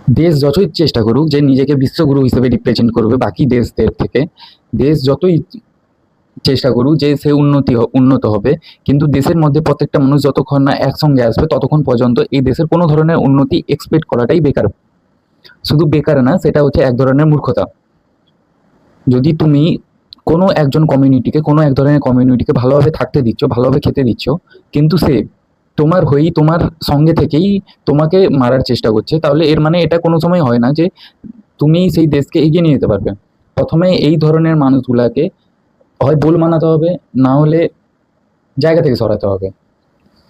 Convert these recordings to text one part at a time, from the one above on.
দেশ যতই চেষ্টা করুক যে নিজেকে বিশ্বগুরু হিসেবে রিপ্রেজেন্ট করবে বাকি দেশদের থেকে, দেশ যতই চেষ্টা করুক যে সে উন্নত হবে, কিন্তু দেশের মধ্যে প্রত্যেকটা মানুষ যতক্ষণ না একসঙ্গে আসবে ততক্ষণ পর্যন্ত এই দেশের কোনো ধরনের উন্নতি এক্সপেক্ট করাটাই বেকার। শুধু বেকার না, সেটা হচ্ছে এক ধরনের মূর্খতা। যদি তুমি কোনো একজন কমিউনিটিকে, কোনো এক ধরনের কমিউনিটিকে ভালোভাবে থাকতে দিচ্ছ, ভালোভাবে খেতে দিচ্ছ, কিন্তু সে তোমার হয়েই, তোমার সঙ্গে থেকেই তোমাকে মারার চেষ্টা করছে, তাহলে এর মানে এটা কোনো সময় হয় না যে তুমি সেই দেশকে এগিয়ে নিয়ে যেতে পারবে। প্রথমে এই ধরনের মানুষগুলাকে হয় ভুল মানাতে হবে, না হলে জায়গা থেকে সরাতে হবে।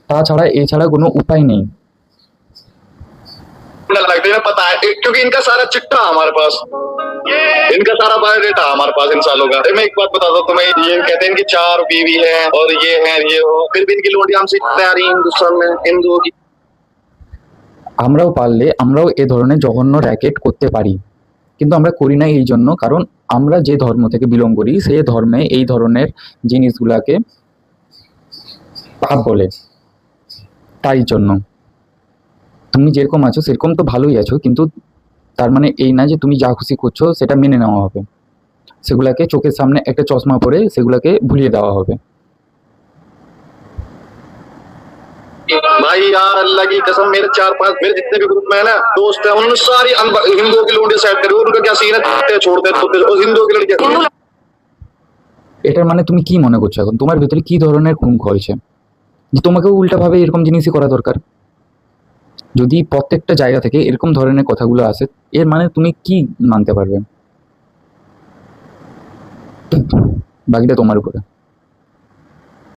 তাছাড়া এছাড়া কোনো উপায় নেই। लगता है पता है क्योंकि इनका सारा चिट्ठा हमारे पास, इनका सारा बायोडेटा हमारे पास इन सालों का। मैं एक बात बताता हूँ तुम्हें, ये कहते हैं इनकी 4 बीवी है और ये है ये हो, फिर भी इनकी लोटियां हमसे तैयारी हिंदुस्तान में हिंदुओं की। আমরাও পারলে আমরাও এ ধরনের জঘন্য র্যাকেট করতে পারি, কিন্তু আমরা করি না এই জন্য কারণ আমরা যে ধর্ম থেকে বিলং করি সেই ধর্মে এই ধরনের জিনিসগুলাকে পাপ বলে। তাই জন্য তুমি যেরকম আছো সেরকম তো ভালোই আছো, কিন্তু তার মানে এই না যে তুমি যা খুশি করছো সেটা মেনে নেওয়া হবে। সেগুলাকে চোখের সামনে একটা চশমা পরে সেগুলাকে ভুলিয়ে দেওয়া হবে। भाई यार अल्लाह की कसम, मेरे 4-5 मेरे जितने भी ग्रुप में है ना दोस्त है, उन्होंने सारी हिंदुओं की लोटियां सेट करी। उनका क्या सीन है, छोड़ते और हिंदुओं की लड़कियां। এটার মানে তুমি কি মনে করছো এখন? তোমার ভিতরে কি ধরনের খুন হয়েছে যে তোমাকেও উল্টাভাবে এরকম জিনিসই করা দরকার? যদি প্রত্যেকটা জায়গা থেকে এরকম ধরনের কথাগুলো আসে, এর মানে তুমি কি মানতে পারবে? বাকিটা তোমার উপরে।